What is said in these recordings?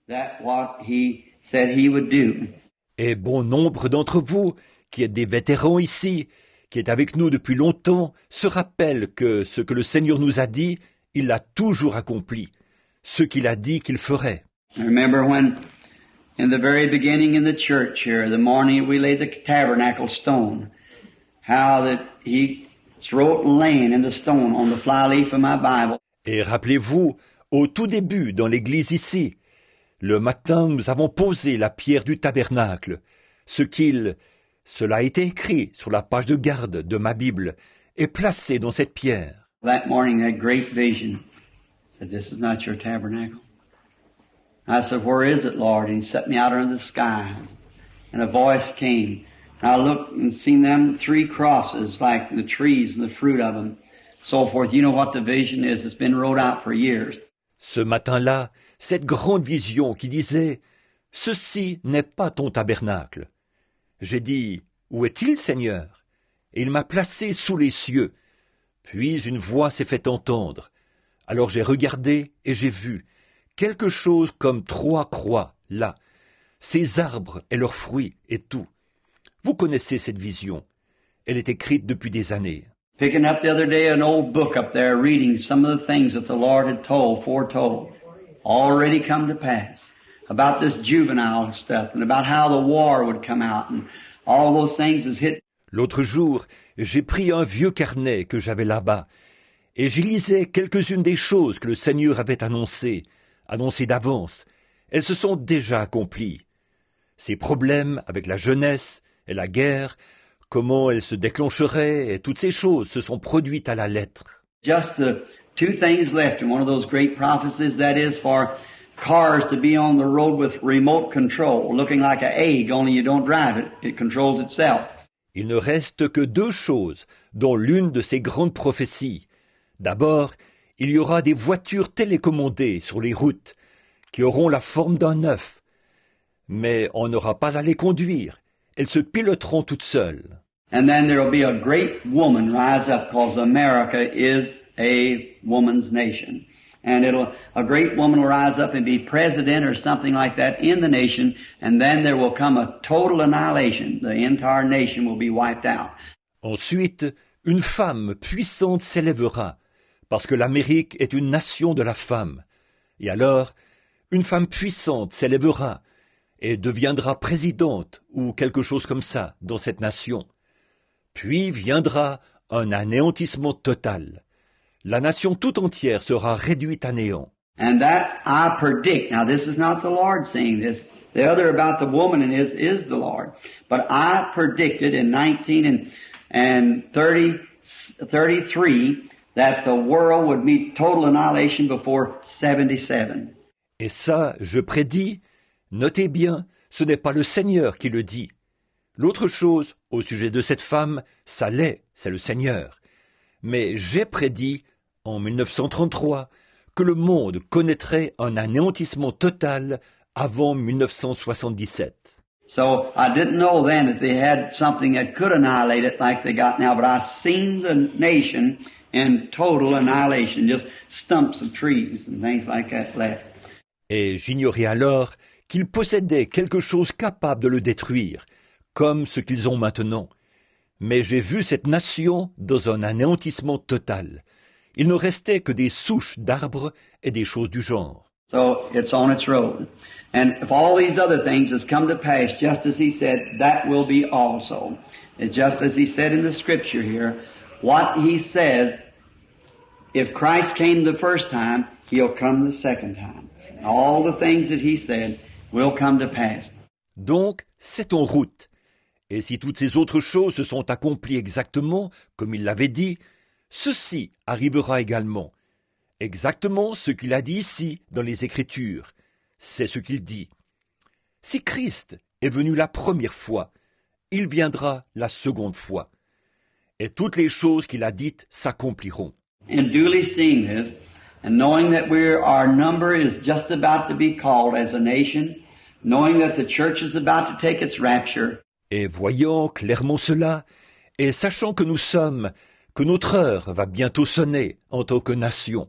That's what he said he would do. Et bon nombre d'entre vous, qui êtes des vétérans ici, qui êtes avec nous depuis longtemps, se rappellent que ce que le Seigneur nous a dit, il l'a toujours accompli. Ce qu'il a dit qu'il ferait. I remember when, in the very beginning in the church here, the morning we laid the tabernacle stone, how that he wrote laying in the stone on the flyleaf of my Bible. Et rappelez-vous, au tout début, dans l'église ici, le matin, nous avons posé la pierre du tabernacle. Cela a été écrit sur la page de garde de ma Bible et placé dans cette pierre. That morning, that great vision said, "This is not your tabernacle." I said, "Where is it, Lord?" And he set me out under the skies. And a voice came. And I looked and seen them 3 crosses, like the trees and the fruit of them, so forth. You know what the vision is. It's been wrote out for years. Ce matin-là, cette grande vision qui disait « Ceci n'est pas ton tabernacle ». J'ai dit « Où est-il, Seigneur ?» Et il m'a placé sous les cieux. Puis une voix s'est fait entendre. Alors j'ai regardé et j'ai vu quelque chose comme 3 croix, là. Ces arbres et leurs fruits et tout. Vous connaissez cette vision. Elle est écrite depuis des années. Picking up the other day an old book up there, reading some of the things that the Lord had foretold, already come to pass, about this juvenile stuff, and about how the war would come out, and all those things is hit. L'autre jour, j'ai pris un vieux carnet que j'avais là-bas, et j'y lisais quelques-unes des choses que le Seigneur avait annoncées d'avance. Elles se sont déjà accomplies. Ces problèmes avec la jeunesse et la guerre, comment elles se déclencheraient, et toutes ces choses se sont produites à la lettre. Just the 2 things left in one of those great prophecies, that is for cars to be on the road with remote control, looking like an egg, only you don't drive it, it controls itself. Il ne reste que 2 choses, dont l'une de ces grandes prophéties. D'abord, il y aura des voitures télécommandées sur les routes, qui auront la forme d'un œuf. Mais on n'aura pas à les conduire. Elles se piloteront toutes seules. And then there will be a great woman rise up, because America is a woman's nation. And a great woman will rise up and be president or something like that in the nation, and then there will come a total annihilation. The entire nation will be wiped out. Ensuite, une femme puissante s'élèvera, parce que l'Amérique est une nation de la femme. Et alors, une femme puissante s'élèvera et deviendra présidente ou quelque chose comme ça dans cette nation. Puis viendra un anéantissement total. La nation tout entière sera réduite à néant. And that I predict, now this is not the Lord saying this, the other about the woman is the Lord, but I predicted in 1933 that the world would meet total annihilation before 77. Et ça, je prédis, notez bien, ce n'est pas le Seigneur qui le dit. L'autre chose, au sujet de cette femme, ça l'est, c'est le Seigneur. Mais j'ai prédit, en 1933, que le monde connaîtrait un anéantissement total avant 1977. So I didn't know then that they had something that could annihilate it like they got now, but I seen the nation in total annihilation, just stumps of trees and things like that left. Et j'ignorais alors qu'ils possédaient quelque chose capable de le détruire, comme ce qu'ils ont maintenant. Mais j'ai vu cette nation dans un anéantissement total. Il ne restait que des souches d'arbres et des choses du genre. So it's on its road. And if all these other things has come to pass, just as he said, that will be also. It's just as he said in the scripture here, what he says, if Christ came the first time, he'll come the second time. And all the things that he said will come to pass. Donc, c'est en route. Et si toutes ces autres choses se sont accomplies exactement comme il l'avait dit, ceci arrivera également. Exactement ce qu'il a dit ici dans les Écritures. C'est ce qu'il dit. Si Christ est venu la première fois, il viendra la seconde fois. Et toutes les choses qu'il a dites s'accompliront. And duly seeing this, and knowing that our number is just about to be called as a nation, knowing that the church is about to take its rapture. Et voyant clairement cela, et sachant que notre heure va bientôt sonner en tant que nation,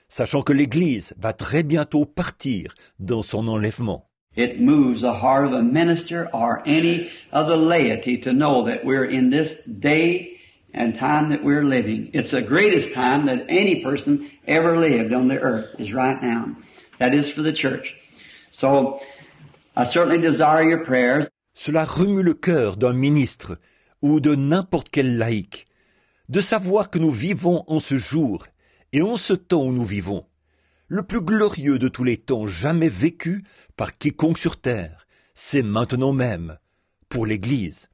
sachant que l'Église va très bientôt partir dans son enlèvement. It moves the heart of a minister or any of the laity to know that we're in this day and time that we're living. It's the greatest time that any person ever lived on the earth is right now. That is for the church. So, I certainly desire your prayers. Cela remue le cœur d'un ministre ou de n'importe quel laïc, de savoir que nous vivons en ce jour et en ce temps où nous vivons, le plus glorieux de tous les temps jamais vécu par quiconque sur terre, c'est maintenant même, pour l'Église.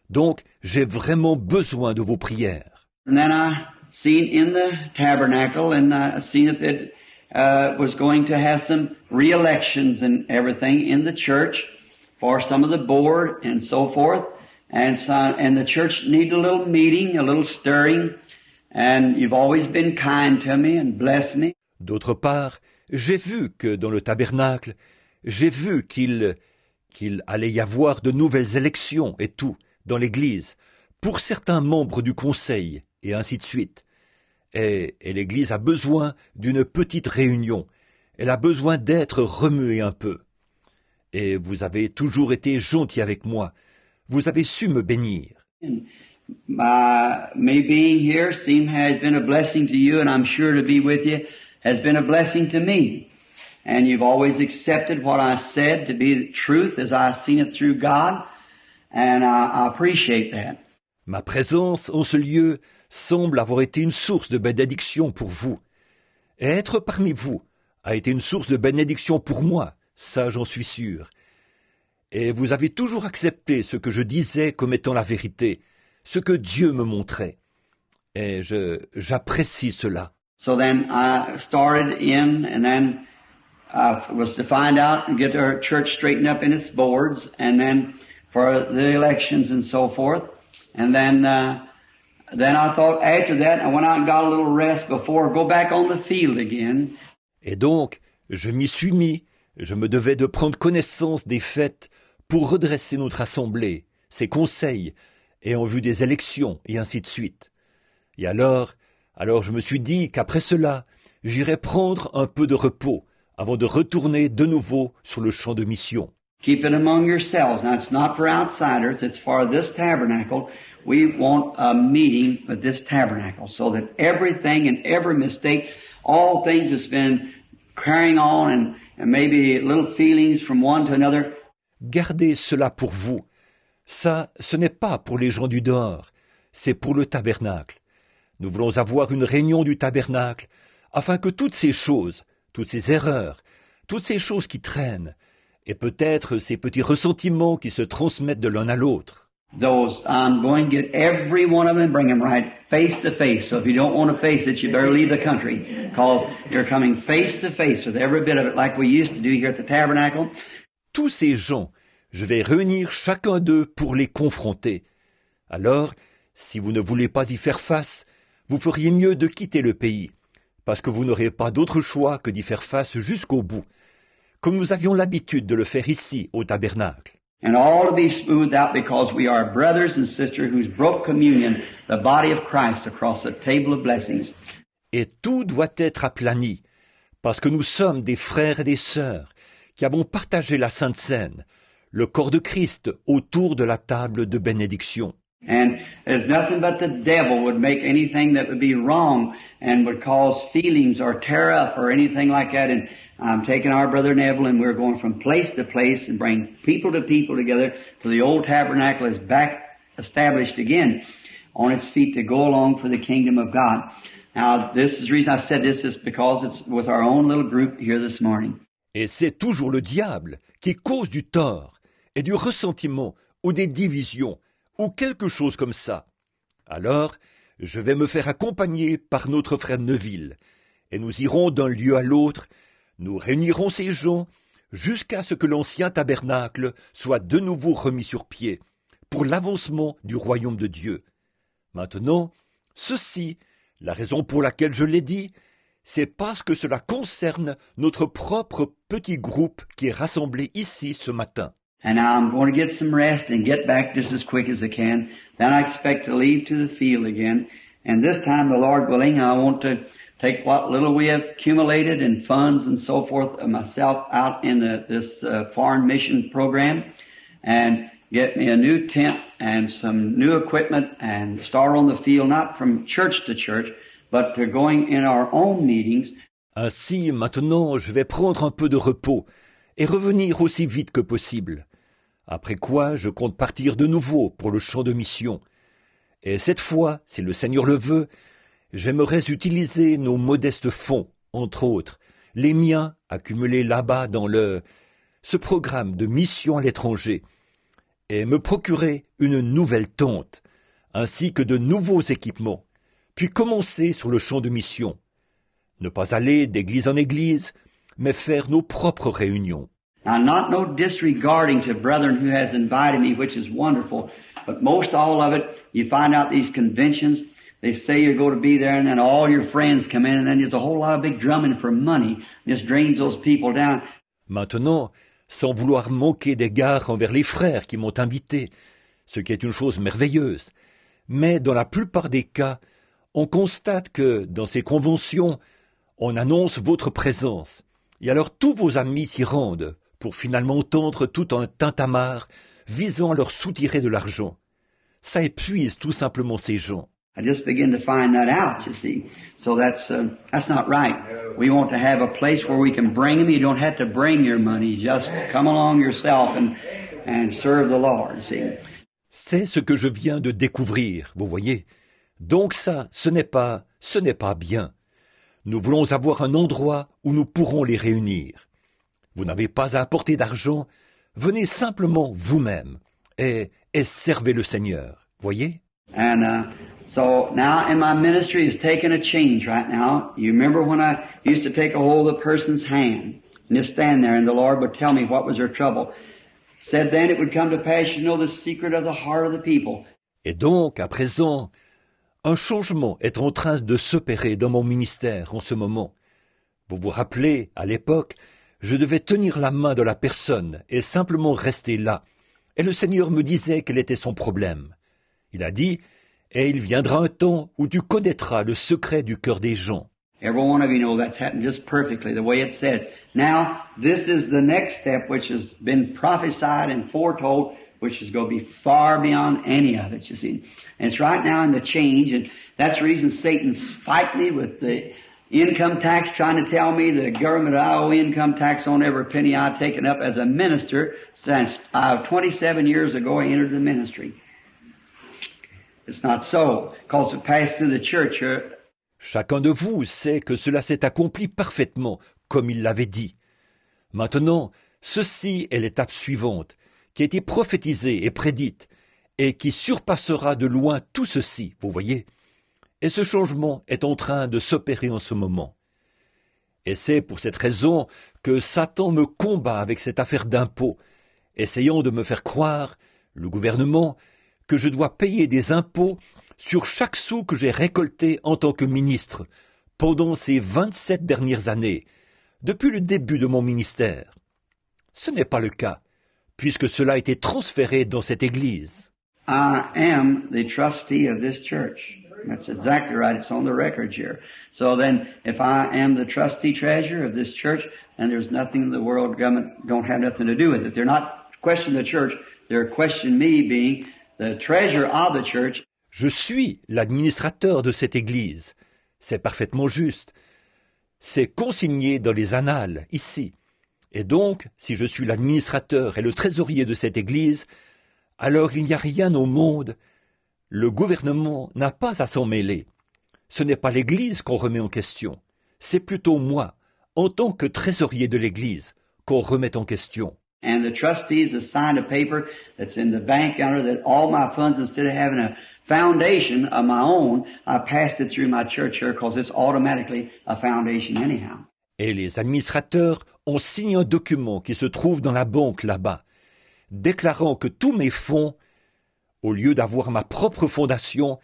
Donc, j'ai vraiment besoin de vos prières. And then I seen in the tabernacle, and I seen that it was going to have some re-elections and everything in the church for some of the board and so forth. And the church needed a little meeting, a little stirring, and you've always been kind to me and blessed me. D'autre part, j'ai vu que dans le tabernacle, j'ai vu qu'il allait y avoir de nouvelles élections et tout, dans l'Église, pour certains membres du Conseil, et ainsi de suite. Et l'Église a besoin d'une petite réunion. Elle a besoin d'être remuée un peu. Et vous avez toujours été gentil avec moi. Vous avez su me bénir. Me being here has been a blessing to you, and I'm sure to be with you has been a blessing to me. And you've always accepted what I said to be the truth as I've seen it through God, and I appreciate that. Ma présence en ce lieu semble avoir été une source de bénédiction pour vous. Et être parmi vous a été une source de bénédiction pour moi, ça j'en suis sûr. Et vous avez toujours accepté ce que je disais comme étant la vérité, ce que Dieu me montrait. Et j'apprécie cela. So then I started in, and then was to find out and get our church straightened up in its boards, and then for the elections and so forth. And then I thought after that, I went out and got a little rest before I go back on the field again. Et donc, je m'y suis mis. Je me devais de prendre connaissance des faits pour redresser notre assemblée, ses conseils, et en vue des élections, et ainsi de suite. Et alors je me suis dit qu'après cela, j'irais prendre un peu de repos avant de retourner de nouveau sur le champ de mission. Keep it among yourselves. Now, it's not for outsiders, it's for this tabernacle. We want a meeting with this tabernacle so that everything and every mistake, all things that's been carrying on and maybe little feelings from one to another. Gardez cela pour vous. Ça, ce n'est pas pour les gens du dehors, c'est pour le tabernacle. Nous voulons avoir une réunion du tabernacle afin que toutes ces choses, toutes ces erreurs, toutes ces choses qui traînent, et peut-être ces petits ressentiments qui se transmettent de l'un à l'autre. I'm going to get every one of them and bring them right face to face. So if you don't want to face it, you better leave the country, because you're coming face to face with every bit of it like we used to do here at the tabernacle. Tous ces gens, je vais réunir chacun d'eux pour les confronter. Alors, si vous ne voulez pas y faire face, vous feriez mieux de quitter le pays, parce que vous n'aurez pas d'autre choix que d'y faire face jusqu'au bout, comme nous avions l'habitude de le faire ici au tabernacle. And all to be smoothed out because we are brothers and sisters who's broke communion, the body of Christ across the table of blessings. Et tout doit être aplani, parce que nous sommes des frères et des sœurs qui avons partagé la Sainte Seine, le corps de Christ autour de la table de bénédiction. And there's nothing but the devil would make anything that would be wrong and would cause feelings or tear up or anything like that. And I'm taking our brother Neville and we're going from place to place and bring people to people together till the old tabernacle is back established again on its feet to go along for the kingdom of God. Now, this is the reason I said this is because it's with our own little group here this morning. Et c'est toujours le diable qui cause du tort et du ressentiment ou des divisions ou quelque chose comme ça. Alors, je vais me faire accompagner par notre frère Neville, et nous irons d'un lieu à l'autre, nous réunirons ces gens jusqu'à ce que l'ancien tabernacle soit de nouveau remis sur pied, pour l'avancement du royaume de Dieu. Maintenant, ceci, la raison pour laquelle je l'ai dit, c'est parce que cela concerne notre propre petit groupe qui est rassemblé ici ce matin. And now I'm going to get some rest and get back just as quick as I can. Then I expect to leave to the field again. And this time, the Lord willing, I want to take what little we have accumulated in funds and so forth of myself out in this foreign mission program and get me a new tent and some new equipment and start on the field, not from church to church, but to going in our own meetings. Ainsi, maintenant, je vais prendre un peu de repos et revenir aussi vite que possible. Après quoi, je compte partir de nouveau pour le champ de mission. Et cette fois, si le Seigneur le veut, j'aimerais utiliser nos modestes fonds, entre autres, les miens accumulés là-bas dans ce programme de mission à l'étranger, et me procurer une nouvelle tente, ainsi que de nouveaux équipements, puis commencer sur le champ de mission. Ne pas aller d'église en église, mais faire nos propres réunions. Now, not no disregarding to brethren who has invited me, which is wonderful, but most all of it, you find out these conventions, they say you're going to be there, and then all your friends come in, and then there's a whole lot of big drumming for money, just drains those people down. Maintenant, sans vouloir manquer d'égard envers les frères qui m'ont invité, ce qui est une chose merveilleuse, mais dans la plupart des cas, on constate que, dans ces conventions, on annonce votre présence, et alors tous vos amis s'y rendent, pour finalement entendre tout un tintamarre visant à leur soutirer de l'argent. Ça épuise tout simplement ces gens. I just begin to find that out, you see. So that's not right. We want to have a place where we can bring them. You don't have to bring your money. Just come along yourself and serve the Lord, see. C'est ce que je viens de découvrir, vous voyez. Donc ça, ce n'est pas bien. Nous voulons avoir un endroit où nous pourrons les réunir. Vous n'avez pas à apporter d'argent, venez simplement vous-même et servez le Seigneur, voyez? And so now in my ministry is taking a change right now. You remember when I used to take a hold of the person's hand and just stand there and the Lord would tell me what was their trouble. Said then it would come to pass, you know the secret of the heart of the people. Et donc, à présent, un changement est en train de s'opérer dans mon ministère en ce moment. Vous vous rappelez, à l'époque, je devais tenir la main de la personne et simplement rester là. Et le Seigneur me disait quel était son problème. Il a dit, et il viendra un temps où tu connaîtras le secret du cœur des gens. Every one of you know that's happened just perfectly, the way it said. Now, this is the next step which has been prophesied and foretold, which is going to be far beyond any of it, you see. And it's right now in the change, and that's the reason Satan's fighting me with the income tax, trying to tell me the government I owe income tax on every penny I've taken up as a minister since 27 years ago I entered the ministry. It's not so, because it passed through the church. Chacun de vous sait que cela s'est accompli parfaitement, comme il l'avait dit. Maintenant, ceci est l'étape suivante, qui a été prophétisée et prédite, et qui surpassera de loin tout ceci, vous voyez. Et ce changement est en train de s'opérer en ce moment. Et c'est pour cette raison que Satan me combat avec cette affaire d'impôts, essayant de me faire croire, le gouvernement, que je dois payer des impôts sur chaque sou que j'ai récolté en tant que ministre pendant ces 27 dernières années, depuis le début de mon ministère. Ce n'est pas le cas, puisque cela a été transféré dans cette église. I am the trustee of this church. That's exactly right. It's on the record here. So then, if I am the trustee treasurer of this church, then there's nothing the world government don't have nothing to do with it. They're not questioning the church. They're questioning me being the treasurer of the church. Je suis l'administrateur de cette église. C'est parfaitement juste. C'est consigné dans les annales, ici. Et donc, si je suis l'administrateur et le trésorier de cette église, alors il n'y a rien au monde. Le gouvernement n'a pas à s'en mêler. Ce n'est pas l'église qu'on remet en question. C'est plutôt moi, en tant que trésorier de l'église, qu'on remet en question. And the trustees have signed a paper that's in the bank under that all my funds, instead of having a foundation of my own, I passed it through my church here because it's automatically a foundation anyhow. Et les administrateurs ont signé un document qui se trouve dans la banque là-bas, déclarant que tous mes fonds, au lieu d'avoir ma propre fondation,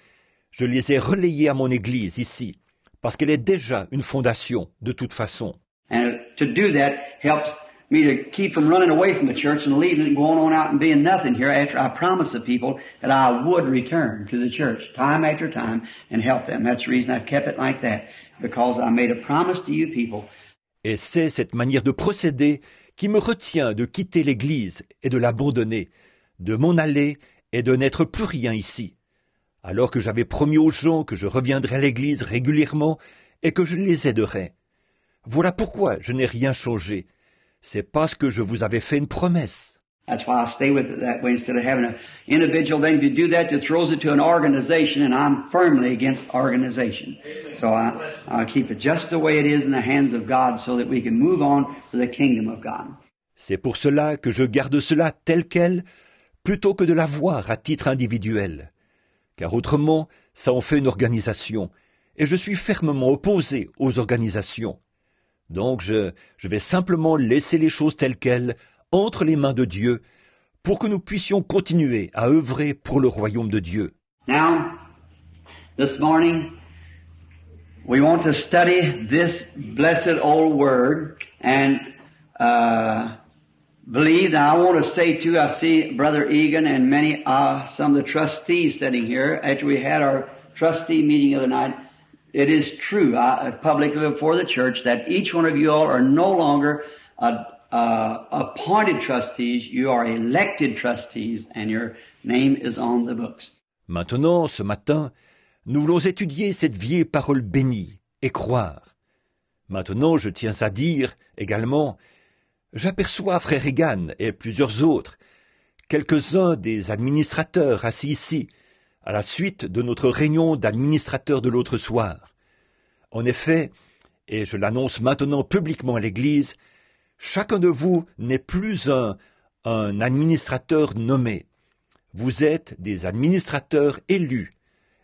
je les ai relayés à mon église ici, parce qu'elle est déjà une fondation de toute façon. And to do that helps me to keep from running away from the church and leaving and going on out and being nothing here after I promised the people that I would return to the church time after time and help them. That's the reason I've kept it like that. because I made a promise to you people. Et c'est cette manière de procéder qui me retient de quitter l'Église et de l'abandonner, de m'en aller et de n'être plus rien ici, alors que j'avais promis aux gens que je reviendrais à l'Église régulièrement et que je les aiderais. Voilà pourquoi je n'ai rien changé. C'est parce que je vous avais fait une promesse. That's why I stay with it that way instead of having an individual. Then if you do that, it throws it to an organization, and I'm firmly against organization. So I keep it just the way it is in the hands of God so that we can move on to the kingdom of God. C'est pour cela que je garde cela tel quel, plutôt que de l'avoir à titre individuel. Car autrement, ça en fait une organisation, et je suis fermement opposé aux organisations. Donc je vais simplement laisser les choses telles quelles, entre les mains de Dieu, pour que nous puissions continuer à œuvrer pour le royaume de Dieu. Now, this morning, we want to study this blessed old word and believe. Now, I want to say too, I see Brother Egan and many, some of the trustees sitting here. After we had our trustee meeting the other night, it is true, publicly before the church, that each one of you all are no longer appointed trustees, you are elected trustees, and your name is on the books. Maintenant, ce matin, nous voulons étudier cette vieille parole bénie et croire. Maintenant, je tiens à dire également, j'aperçois Frère Egan et plusieurs autres, quelques-uns des administrateurs assis ici, à la suite de notre réunion d'administrateurs de l'autre soir. En effet, et je l'annonce maintenant publiquement à l'Église, chacun de vous n'est plus un administrateur nommé. Vous êtes des administrateurs élus,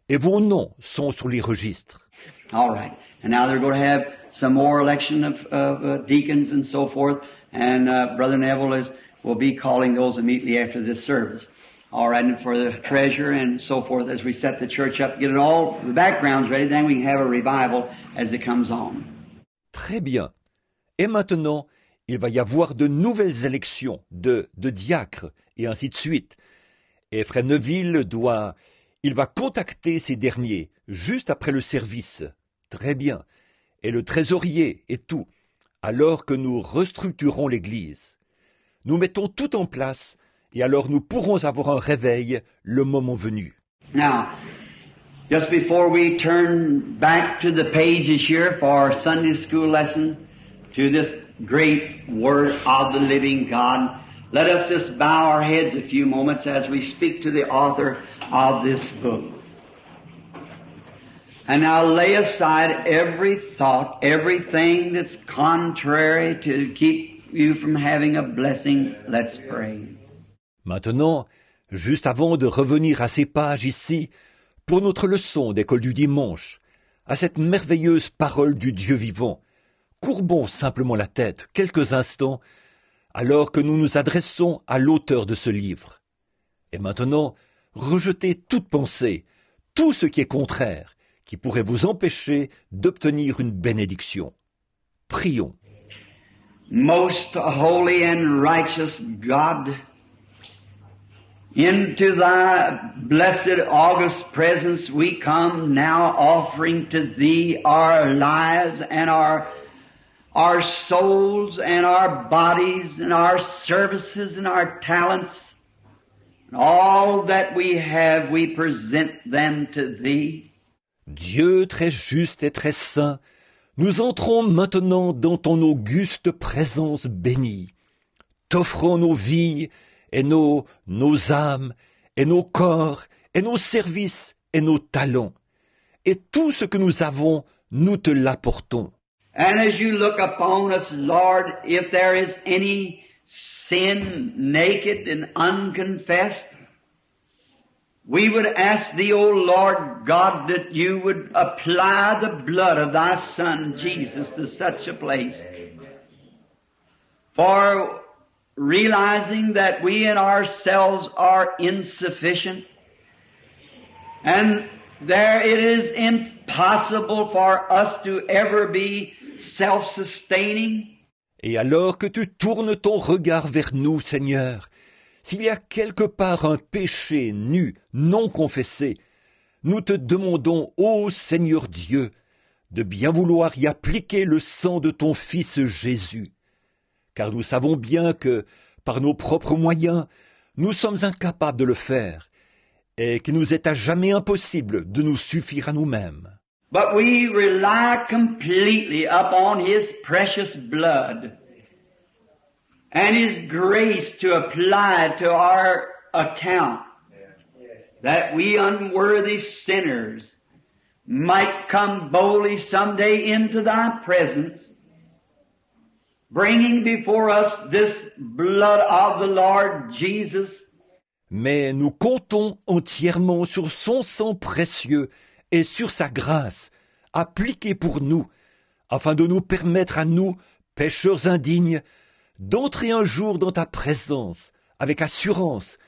et vos noms sont sur les registres. All right. And now they're going to have some more election of deacons and so forth, and Brother Neville will be calling those immediately after this service. All right, and for the treasurer and so forth, as we set the church up, get it all, the background's ready, then we can have a revival as it comes on. Très bien. Et maintenant, il va y avoir de nouvelles élections de diacres, et ainsi de suite. Et Frère Neville il va contacter ces derniers, juste après le service. Très bien. Et le trésorier et tout, alors que nous restructurons l'Église. Nous mettons tout en place, et alors nous pourrons avoir un réveil le moment venu. Now, just before we turn back to the pages here for our Sunday school lesson, to this great word of the living God, let us just bow our heads a few moments as we speak to the author of this book. And now lay aside every thought, everything that's contrary to keep you from having a blessing. Let's pray. Maintenant, juste avant de revenir à ces pages ici, pour notre leçon d'école du dimanche, à cette merveilleuse parole du Dieu vivant, courbons simplement la tête quelques instants, alors que nous nous adressons à l'auteur de ce livre. Et maintenant, rejetez toute pensée, tout ce qui est contraire, qui pourrait vous empêcher d'obtenir une bénédiction. Prions. Most holy and righteous God, into thy blessed august presence we come now, offering to thee our lives and our souls and our bodies and our services and our talents. And all that we have, we present them to thee. Dieu très juste et très saint, nous entrons maintenant dans ton auguste présence bénie. T'offrons nos vies et nos âmes et nos corps et nos services et nos talents. Et tout ce que nous avons, nous te l'apportons. And as you look upon us, Lord, if there is any sin naked and unconfessed, we would ask thee, O Lord God, that you would apply the blood of thy Son, Jesus, to such a place. For realizing that we in ourselves are insufficient, and there it is impossible for us to ever be self-sustaining. Et alors que tu tournes ton regard vers nous, Seigneur, s'il y a quelque part un péché nu, non confessé, nous te demandons, ô Seigneur Dieu, de bien vouloir y appliquer le sang de ton Fils Jésus, car nous savons bien que, par nos propres moyens, nous sommes incapables de le faire, et qu'il nous est à jamais impossible de nous suffire à nous-mêmes. But we rely completely upon His precious blood and His grace to apply to our account, that we unworthy sinners might come boldly someday into Thy presence, bringing before us this blood of the Lord Jesus. Mais nous comptons entièrement sur son sang précieux et sur sa grâce, appliquée pour nous, afin de nous permettre à nous, pécheurs indignes, d'entrer un jour dans ta présence, avec assurance,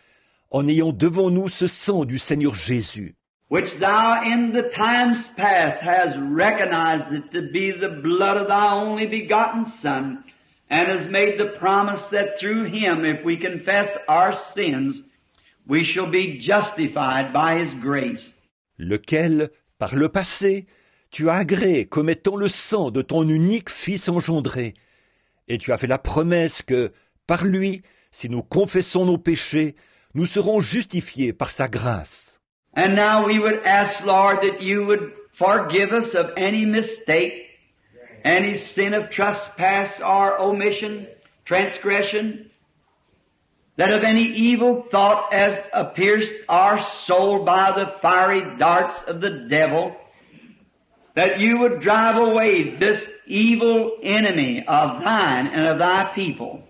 en ayant devant nous ce sang du Seigneur Jésus, Which thou in the times past hast recognized it to be the blood of thy only begotten Son, and has made the promise that through him, if we confess our sins, we shall be justified by his grace. lequel, par le passé, tu as agréé comme étant le sang de ton unique Fils engendré, et tu as fait la promesse que, par lui, si nous confessons nos péchés, nous serons justifiés par sa grâce. And now we would ask, Lord, that you would forgive us of any mistake, any sin of trespass or omission, transgression, that of any evil thought as pierced our soul by the fiery darts of the devil, that you would drive away this evil enemy of thine and of thy people.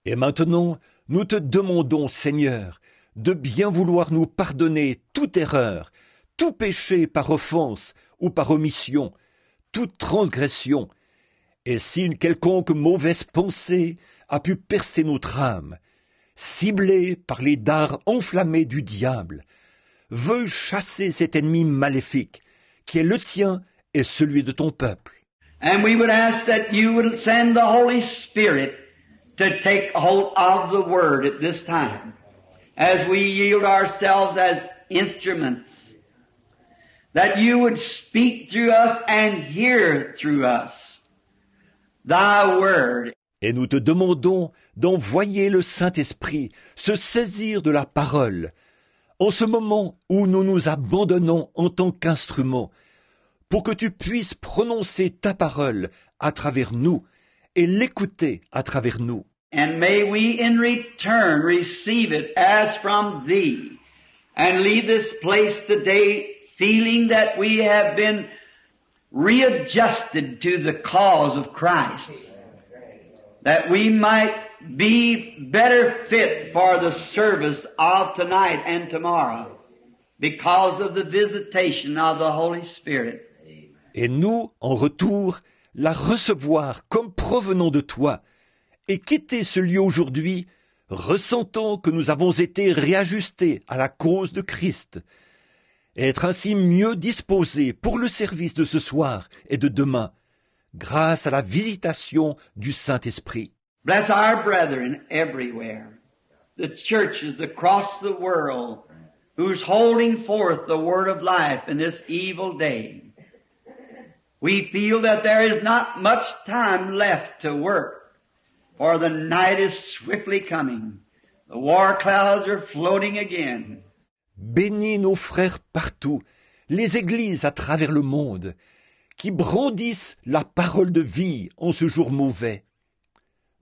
Et maintenant, nous te demandons, Seigneur, de bien vouloir nous pardonner toute erreur, tout péché par offense ou par omission, toute transgression, et si une quelconque mauvaise pensée a pu percer notre âme, ciblée par les dards enflammés du diable, veuille chasser cet ennemi maléfique, qui est le tien et celui de ton peuple. And we would ask that you would send the Holy Spirit to take hold of the Word at this time, as we yield ourselves as instruments, that you would speak through us and hear through us thy Word. Et nous te demandons d'envoyer le Saint-Esprit se saisir de la parole, en ce moment où nous nous abandonnons en tant qu'instruments, pour que tu puisses prononcer ta parole à travers nous et l'écouter à travers nous. And may we in return receive it as from thee, and leave this place today feeling that we have been readjusted to the cause of Christ, that we might be better fit for the service of tonight and tomorrow because of the visitation of the Holy Spirit. Et nous, en retour, la recevoir comme provenant de toi, et quitter ce lieu aujourd'hui, ressentant que nous avons été réajustés à la cause de Christ, et être ainsi mieux disposés pour le service de ce soir et de demain, grâce à la visitation du Saint-Esprit. Bless our brethren everywhere, the churches across the world, who's holding forth the word of life in this evil day. We feel that there is not much time left to work, for the night is swiftly coming. The war clouds are floating again. Bénis nos frères partout, les églises à travers le monde, qui brandissent la parole de vie en ce jour mauvais.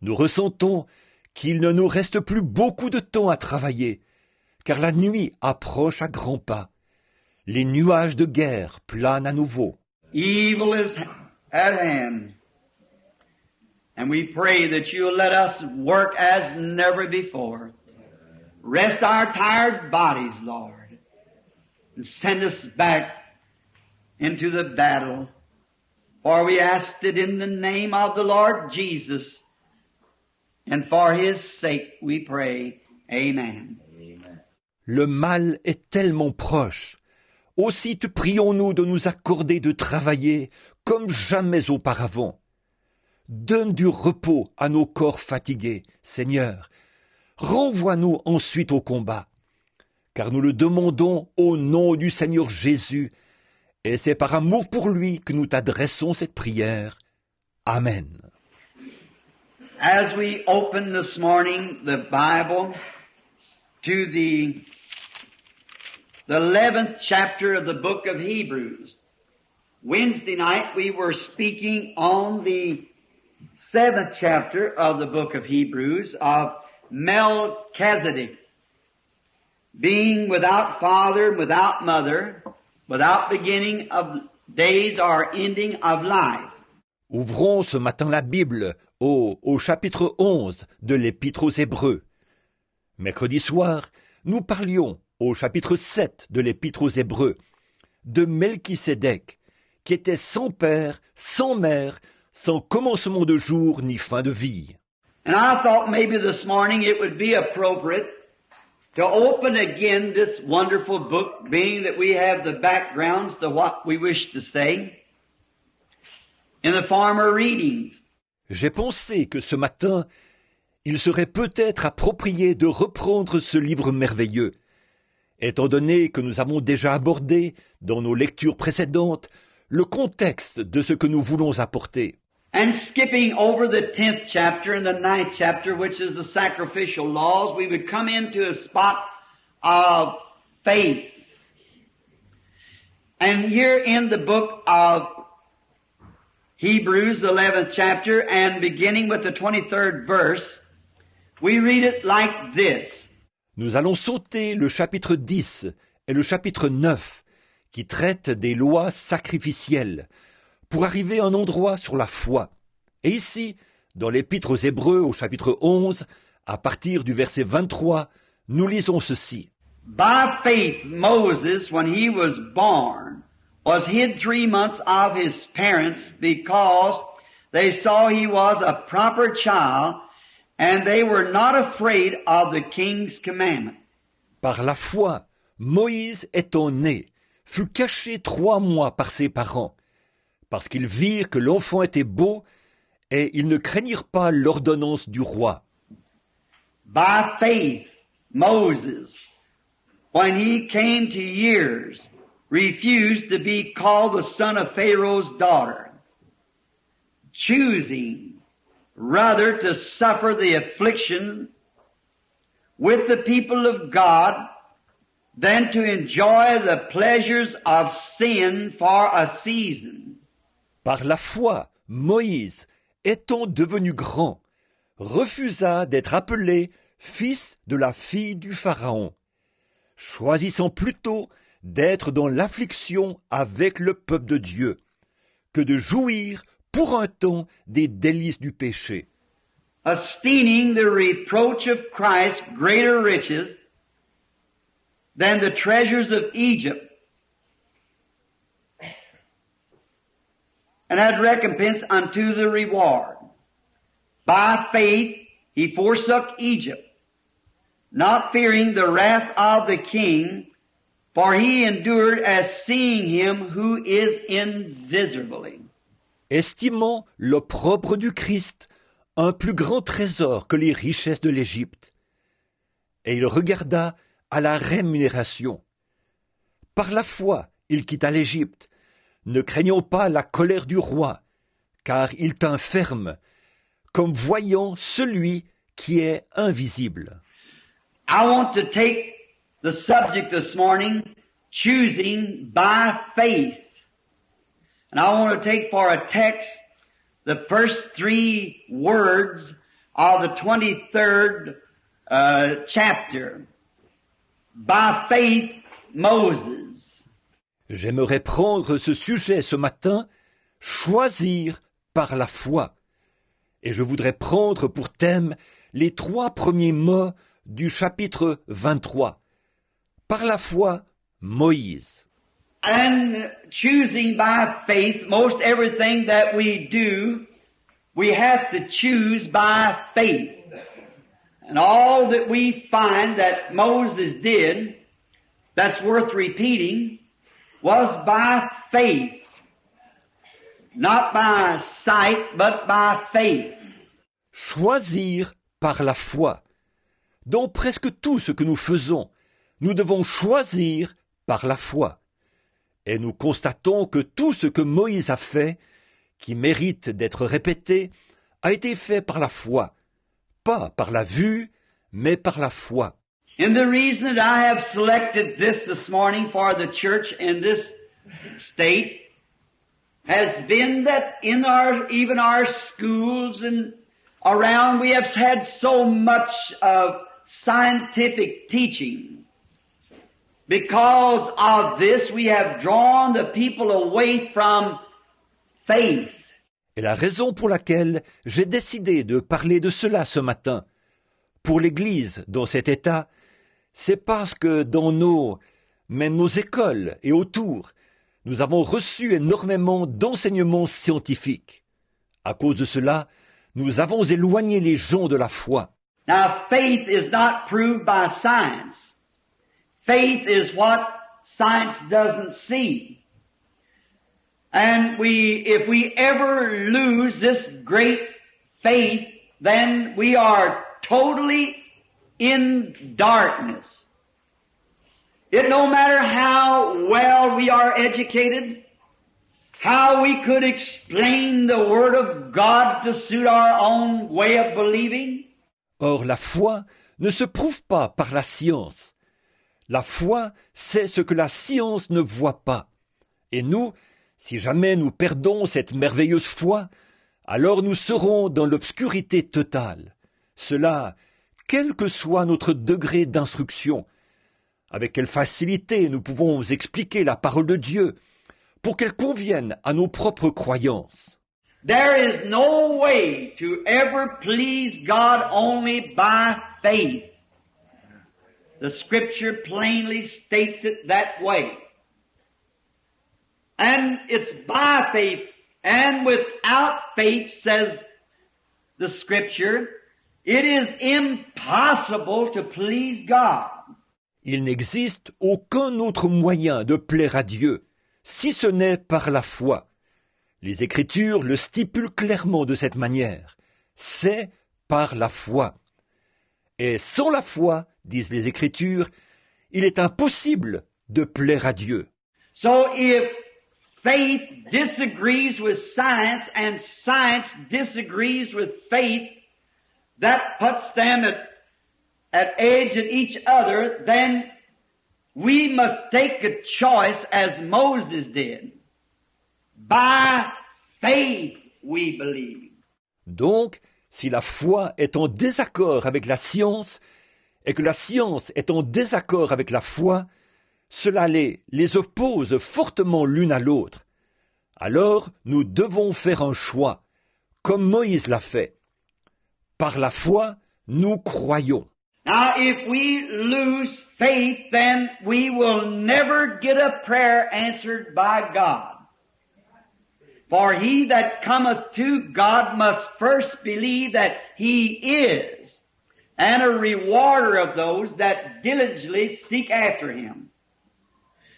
Nous ressentons qu'il ne nous reste plus beaucoup de temps à travailler, car la nuit approche à grands pas. Les nuages de guerre planent à nouveau. Evil is at hand. And we pray that you'll let us work as never before. Rest our tired bodies, Lord, and send us back into the battle. For we asked it in the name of the Lord Jesus, and for His sake we pray. Amen. Le mal est tellement proche. Aussi te prions-nous de nous accorder de travailler comme jamais auparavant. Donne du repos à nos corps fatigués, Seigneur. Renvoie-nous ensuite au combat, car nous le demandons au nom du Seigneur Jésus Et c'est par amour pour lui que nous t'adressons cette prière. Amen. As we open this morning the Bible to the 11th chapter of the book of Hebrews, Wednesday night we were speaking on the 7th chapter of the book of Hebrews of Melchizedek, being without father, without mother, without beginning of days or ending of life. Ouvrons ce matin la Bible au chapitre 11 de l'Épître aux Hébreux. Mercredi soir, nous parlions au chapitre 7 de l'Épître aux Hébreux de Melchisédek, qui était sans père, sans mère, sans commencement de jour ni fin de vie. And I thought maybe this morning it would be appropriate to open again this wonderful book, being that we have the backgrounds to what we wish to say in the former readings. J'ai pensé que ce matin, il serait peut-être approprié de reprendre ce livre merveilleux, étant donné que nous avons déjà abordé, dans nos lectures précédentes, le contexte de ce que nous voulons apporter. And skipping over the 10th chapter and the 9th chapter, which is the sacrificial laws, we would come into a spot of faith. And here in the book of Hebrews, the 11th chapter, and beginning with the 23rd verse, we read it like this. Nous allons sauter le chapitre 10 et le chapitre 9, qui traitent des lois sacrificielles, pour arriver à un endroit sur la foi. Et ici, dans l'Épître aux Hébreux au chapitre 11, à partir du verset 23, nous lisons ceci. By faith Moses, when he was born, was hid 3 months of his parents because they saw he was a proper child and they were not afraid of the king's commandment. Par la foi, Moïse étant né, fut caché 3 mois par ses parents, parce qu'ils virent que l'enfant était beau, et ils ne craignirent pas l'ordonnance du roi. By faith, Moses, when he came to years, refused to be called the son of Pharaoh's daughter, choosing rather to suffer the affliction with the people of God than to enjoy the pleasures of sin for a season. Par la foi, Moïse, étant devenu grand, refusa d'être appelé fils de la fille du Pharaon, choisissant plutôt d'être dans l'affliction avec le peuple de Dieu, que de jouir pour un temps des délices du péché. Esteeming the reproach of Christ greater riches than the treasures of Egypt, and had recompense unto the reward. By faith he forsook Egypt, not fearing the wrath of the king, for he endured as seeing him who is invisible. Estimant l'opprobre du Christ un plus grand trésor que les richesses de l'Égypte. Et il regarda à la rémunération. Par la foi, il quitta l'Égypte, ne craignant pas la colère du roi, car il tint ferme, comme voyant celui qui est invisible. I want to take the subject this morning, choosing by faith. And I want to take for a text the first 3 words of the 23rd chapter. By faith, Moses. J'aimerais prendre ce sujet ce matin, choisir par la foi. Et je voudrais prendre pour thème les 3 premiers mots du chapitre 23. Par la foi, Moïse. And choosing by faith, most everything that we do, we have to choose by faith. And all that we find that Moses did, that's worth repeating, was by faith. Not by sight, but by faith. Choisir par la foi. Dans presque tout ce que nous faisons, nous devons choisir par la foi. Et nous constatons que tout ce que Moïse a fait, qui mérite d'être répété, a été fait par la foi, pas par la vue, mais par la foi. And the reason that I have selected this morning for the church in this state has been that in even our schools and around we have had so much of scientific teaching. Because of this we have drawn the people away from faith. Et la raison pour laquelle j'ai décidé de parler de cela ce matin, pour l'Église dans cet état, c'est parce que dans nos écoles et autour, nous avons reçu énormément d'enseignements scientifiques. À cause de cela, nous avons éloigné les gens de la foi. Now, faith is not proved by science. Faith is what science doesn't see. And if we ever lose this great faith, then we are totally in darkness. It no matter how well we are educated, how we could explain the Word of God to suit our own way of believing. Or, la foi ne se prouve pas par la science. La foi, c'est ce que la science ne voit pas. Et nous, si jamais nous perdons cette merveilleuse foi, alors nous serons dans l'obscurité totale. Cela, quel que soit notre degré d'instruction. Avec quelle facilité nous pouvons expliquer la parole de Dieu pour qu'elle convienne à nos propres croyances. There is no way to ever please God only by faith. The Scripture plainly states it that way. And it's by faith, and without faith, says the Scripture, it is impossible to please God. Il n'existe aucun autre moyen de plaire à Dieu, si ce n'est par la foi. Les Écritures le stipulent clairement de cette manière. C'est par la foi. Et sans la foi, disent les Écritures, il est impossible de plaire à Dieu. So if faith disagrees with science and science disagrees with faith, that puts them at edge at each other, then we must take a choice as Moses did. By faith we believe. Donc, si la foi est en désaccord avec la science, et que la science est en désaccord avec la foi, cela les oppose fortement l'une à l'autre. Alors, nous devons faire un choix, comme Moïse l'a fait. Par la foi, nous croyons. Now, if we lose faith, then we will never get a prayer answered by God. For he that cometh to God must first believe that he is, and a rewarder of those that diligently seek after him.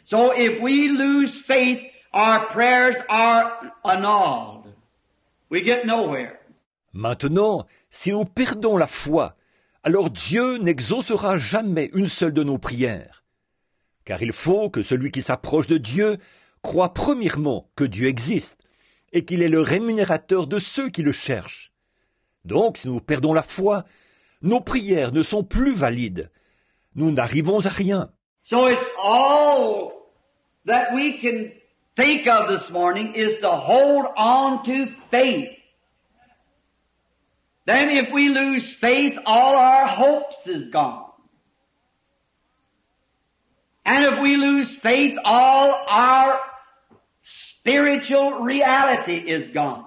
So if we lose faith, our prayers are annulled. We get nowhere. Maintenant, si nous perdons la foi, alors Dieu n'exaucera jamais une seule de nos prières. Car il faut que celui qui s'approche de Dieu croit premièrement que Dieu existe et qu'il est le rémunérateur de ceux qui le cherchent. Donc, si nous perdons la foi, nos prières ne sont plus valides. Nous n'arrivons à rien. So it's all that we can think of this morning is to hold on to faith. Then if we lose faith, all our hopes is gone. And if we lose faith, all our spiritual reality is gone.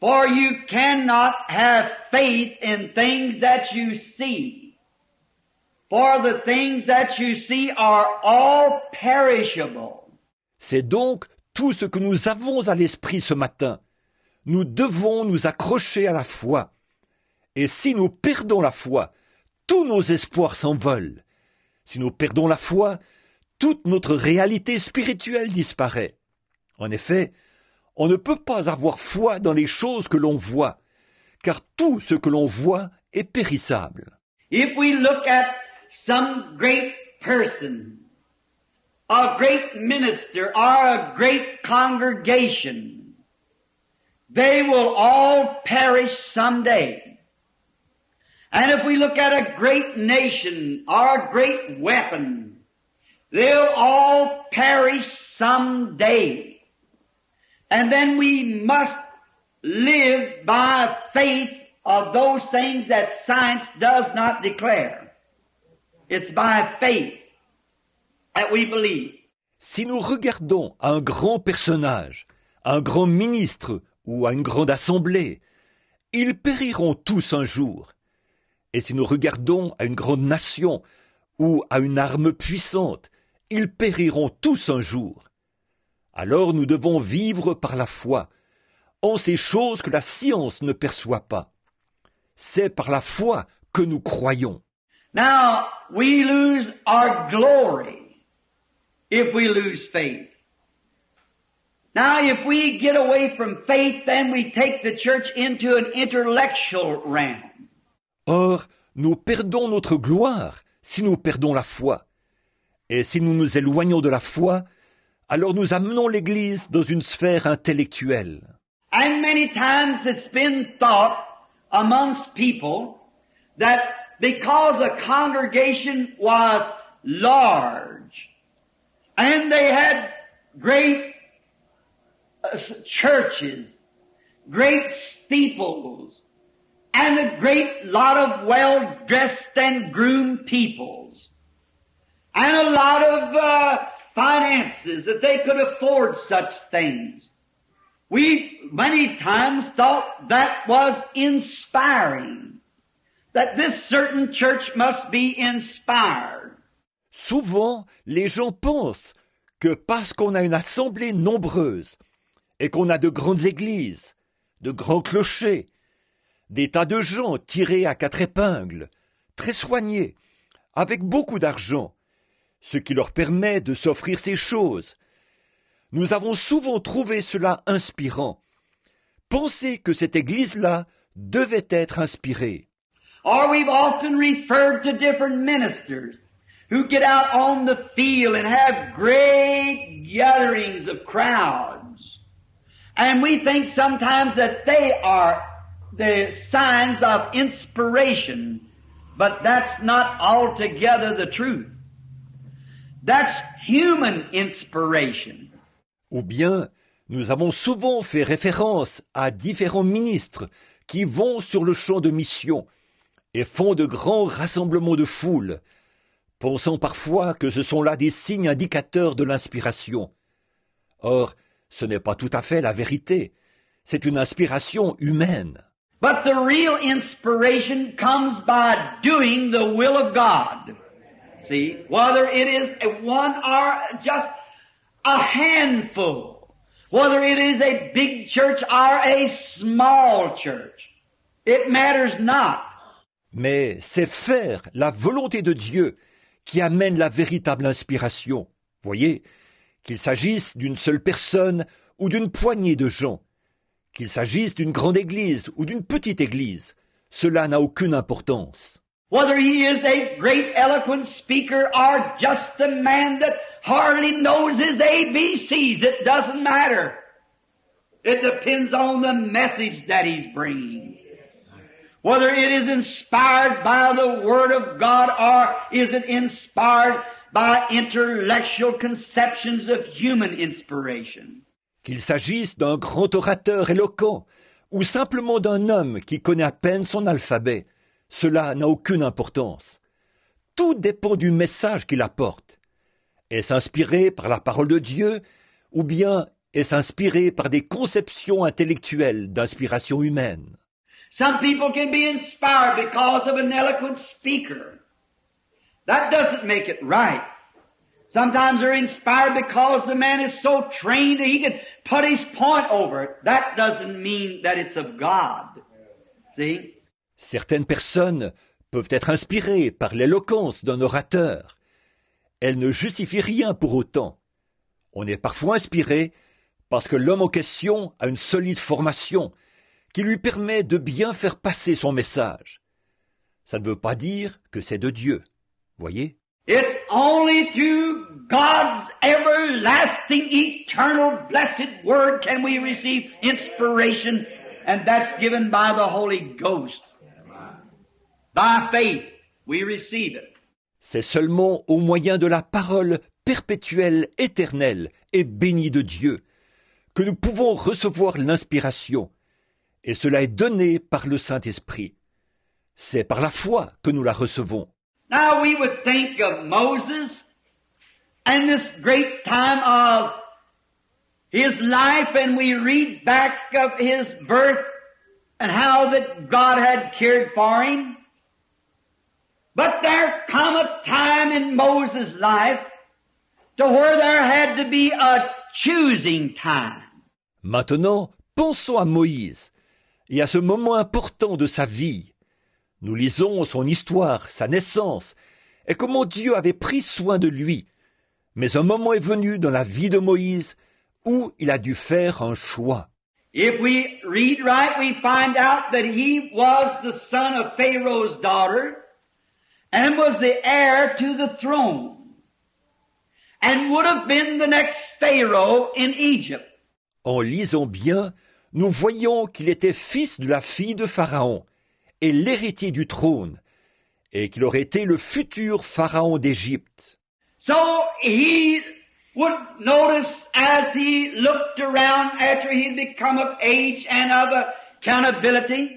For you cannot have faith in things that you see. For the things that you see are all perishable. C'est donc tout ce que nous avons à l'esprit ce matin. Nous devons nous accrocher à la foi. Et si nous perdons la foi, tous nos espoirs s'envolent. Si nous perdons la foi, toute notre réalité spirituelle disparaît. En effet, on ne peut pas avoir foi dans les choses que l'on voit, car tout ce que l'on voit est périssable. If we look at some great person a great minister or a great congregation, they will all perish someday. And if we look at a great nation or a great weapon, they'll all perish someday. And then we must live by faith of those things that science does not declare. It's by faith that we believe. Si nous regardons à un grand personnage, à un grand ministre ou à une grande assemblée, ils périront tous un jour. Et si nous regardons à une grande nation ou à une arme puissante, ils périront tous un jour. Alors nous devons vivre par la foi, en ces choses que la science ne perçoit pas. C'est par la foi que nous croyons. Now, we lose our glory if we lose faith. Now, if we get away from faith, then we take the church into an intellectual realm. Or, nous perdons notre gloire si nous perdons la foi. Et si nous nous éloignons de la foi, alors nous amenons l'Église dans une sphère intellectuelle. And many times it's been thought amongst people that because a congregation was large and they had great churches, great steeples, and a great lot of well-dressed and groomed peoples, and a lot of finances that they could afford such things. We many times thought that was inspiring, that this certain church must be inspired. Souvent, les gens pensent que parce qu'on a une assemblée nombreuse et qu'on a de grandes églises, de grands clochers, des tas de gens tirés à quatre épingles, très soignés, avec beaucoup d'argent, ce qui leur permet de s'offrir ces choses. Nous avons souvent trouvé cela inspirant. Pensez que cette église-là devait être inspirée. Or we've often referred to different ministers who get out on the field and have great gatherings of crowds. And we think sometimes that they are the signs of inspiration, but that's not altogether the truth. That's human inspiration. Ou bien, nous avons souvent fait référence à différents ministres qui vont sur le champ de mission et font de grands rassemblements de foule, pensant parfois que ce sont là des signes indicateurs de l'inspiration. Or, ce n'est pas tout à fait la vérité. C'est une inspiration humaine. But the real inspiration comes by doing the will of God. See, whether it is one or just a handful, whether it is a big church or a small church, it matters not. Mais c'est faire la volonté de Dieu qui amène la véritable inspiration. Voyez, qu'il s'agisse d'une seule personne ou d'une poignée de gens, qu'il s'agisse d'une grande église ou d'une petite église, cela n'a aucune importance. Whether he is a great eloquent speaker or just a man that hardly knows his ABCs, it doesn't matter. It depends on the message that he's bringing. Whether it is inspired by the Word of God or is it inspired by intellectual conceptions of human inspiration. Qu'il s'agisse d'un grand orateur éloquent ou simplement d'un homme qui connaît à peine son alphabet, cela n'a aucune importance. Tout dépend du message qu'il apporte. Est-ce inspiré par la parole de Dieu ou bien est-ce inspiré par des conceptions intellectuelles d'inspiration humaine? Some people can be inspired because of an eloquent speaker. That doesn't make it right. Sometimes they're inspired because the man is so trained that he can put his point over it. That doesn't mean that it's of God. See? Certaines personnes peuvent être inspirées par l'éloquence d'un orateur. Elles ne justifient rien pour autant. On est parfois inspiré parce que l'homme en question a une solide formation qui lui permet de bien faire passer son message. Ça ne veut pas dire que c'est de Dieu. Voyez? It's only through God's everlasting, eternal, blessed Word can we receive inspiration, and that's given by the Holy Ghost. By faith, we receive it. C'est seulement au moyen de la parole perpétuelle, éternelle et bénie de Dieu que nous pouvons recevoir l'inspiration, et cela est donné par le Saint-Esprit. C'est par la foi que nous la recevons. Now we would think of Moses and this great time of his life, and we read back of his birth and how that God had cared for him. But there come a time in Moses' life to where there had to be a choosing time. Maintenant, pensons à Moïse et à ce moment important de sa vie. Nous lisons son histoire, sa naissance, et comment Dieu avait pris soin de lui. Mais un moment est venu dans la vie de Moïse où il a dû faire un choix. If we read right, we find out that he was the son of Pharaoh's daughter and was the heir to the throne and would have been the next Pharaoh in Egypt. En lisant bien, nous voyons qu'il était fils de la fille de Pharaon et l'héritier du trône, et qu'il aurait été le futur Pharaon d'Égypte. So he would notice as he looked around after he'd become of age and of accountability,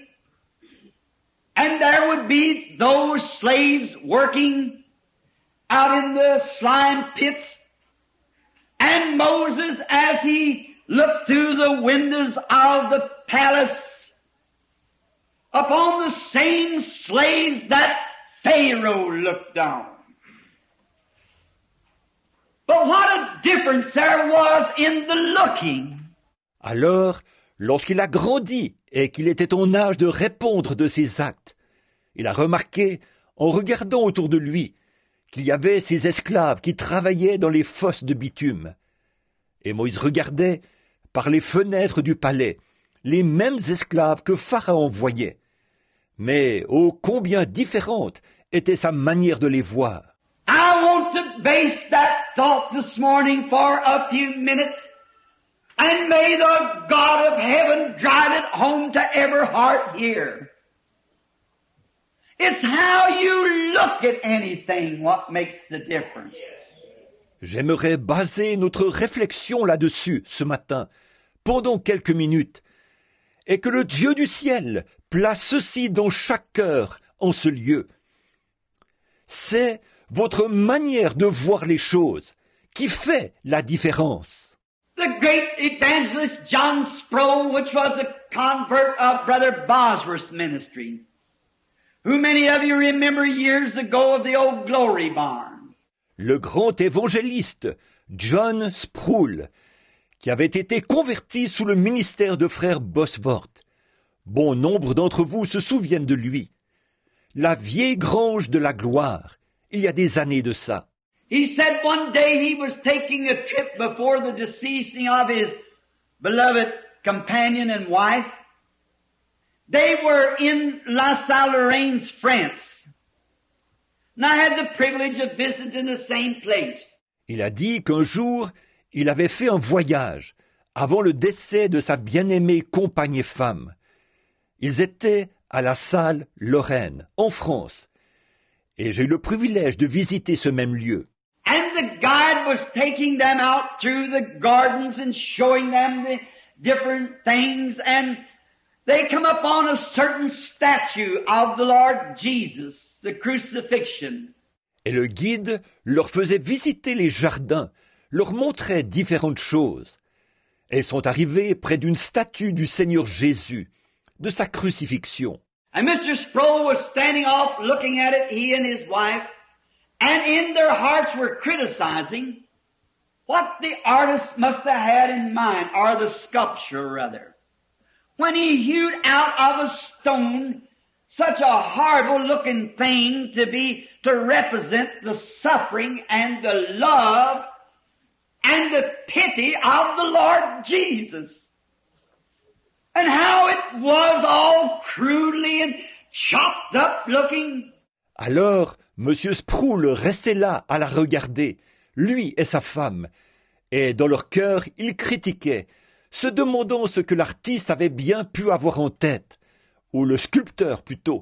and there would be those slaves working out in the slime pits, and Moses, as he looked through the windows of the palace upon the same slaves that Pharaoh looked on. But what a difference there was in the looking. Alors, lorsqu'il a grandi et qu'il était en âge de répondre de ses actes, il a remarqué, en regardant autour de lui, qu'il y avait ces esclaves qui travaillaient dans les fosses de bitume. Et Moïse regardait, par les fenêtres du palais, les mêmes esclaves que Pharaon voyait. Mais ô combien différente était sa manière de les voir. I want to base that thought this morning for a few minutes, and may the God of heaven drive it home to every heart here. It's how you look at anything what makes the difference. J'aimerais baser notre réflexion là-dessus ce matin, pendant quelques minutes, et que le Dieu du ciel place ceci dans chaque cœur en ce lieu. C'est votre manière de voir les choses qui fait la différence. The great evangelist John Sproul, which was a convert of Brother Bosworth's ministry, who many of you remember years ago of the old Glory Barn. Le grand évangéliste John Sproul, qui avait été converti sous le ministère de frère Bosworth. Bon nombre d'entre vous se souviennent de lui. La vieille grange de la gloire, il y a des années de ça. He said one day he was taking a trip before the deceasing of his beloved companion and wife. They were in La Salle-Lorraine, France. And I had the privilege of visiting the same place. Il a dit qu'un jour, il avait fait un voyage avant le décès de sa bien-aimée compagne et femme. Ils étaient à la Salle Lorraine, en France, et j'ai eu le privilège de visiter ce même lieu. And the guide was taking them out through the gardens and showing them the different things, and they come upon a certain statue of the Lord Jesus, the crucifixion. Et le guide leur faisait visiter les jardins, leur montrait différentes choses. Et sont arrivés près d'une statue du Seigneur Jésus, de sa crucifixion. And Mr. Sproul was standing off looking at it, he and his wife, and in their hearts were criticizing what the artist must have had in mind, or the sculpture rather, when he hewed out of a stone such a horrible looking thing to represent the suffering and the love and the pity of the Lord Jesus. And how it was all crudely and chopped up looking. Alors, M. Sproul restait là à la regarder, lui et sa femme, et dans leur cœur, ils critiquaient, se demandant ce que l'artiste avait bien pu avoir en tête, ou le sculpteur plutôt,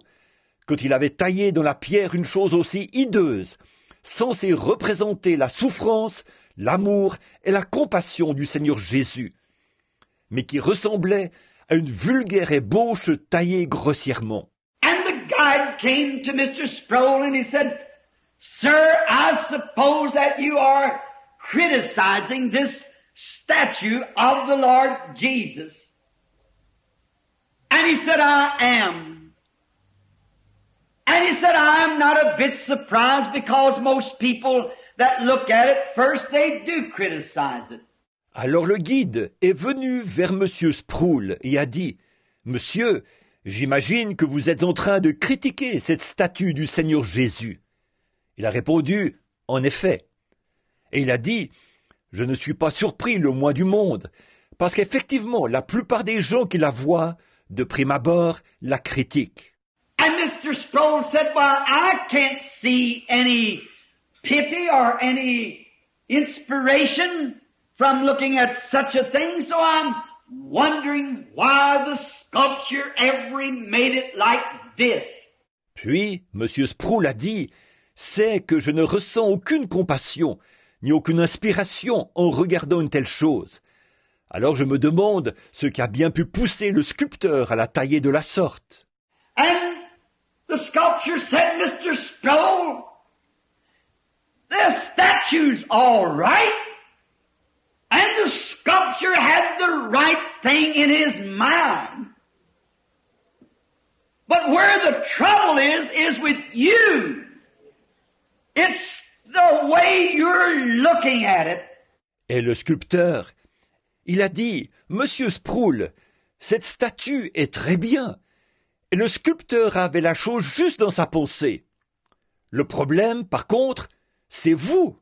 quand il avait taillé dans la pierre une chose aussi hideuse, censée représenter la souffrance, l'amour et la compassion du Seigneur Jésus, mais qui ressemblait à une vulgaire ébauche taillée grossièrement. And the guide came to Mr. Sproul and he said, "Sir, I suppose that you are criticizing this statue of the Lord Jesus." And he said, "I am." And he said, "I'm not a bit surprised because most people that look at it first, they do criticize it." Alors le guide est venu vers M. Sproul et a dit, « Monsieur, j'imagine que vous êtes en train de critiquer cette statue du Seigneur Jésus. » Il a répondu, « En effet. » Et il a dit, « Je ne suis pas surpris le moins du monde, parce qu'effectivement, la plupart des gens qui la voient, de prime abord, la critiquent. » And Mr. Sproul said, "Well, I can't see any pity or any inspiration from looking at such a thing, so I'm wondering why the sculpture ever made it like this." Puis, M. Sproul a dit, « C'est que je ne ressens aucune compassion, ni aucune inspiration en regardant une telle chose. Alors je me demande ce qui a bien pu pousser le sculpteur à la tailler de la sorte. » And the sculpture said, "Mr. Sproul, the statue's all right." And the sculptor had the right thing in his mind. But where the trouble is with you. It's the way you're looking at it. Et le sculpteur, il a dit, « Monsieur Sproul, cette statue est très bien. » Et le sculpteur avait la chose juste dans sa pensée. Le problème, par contre, c'est vous.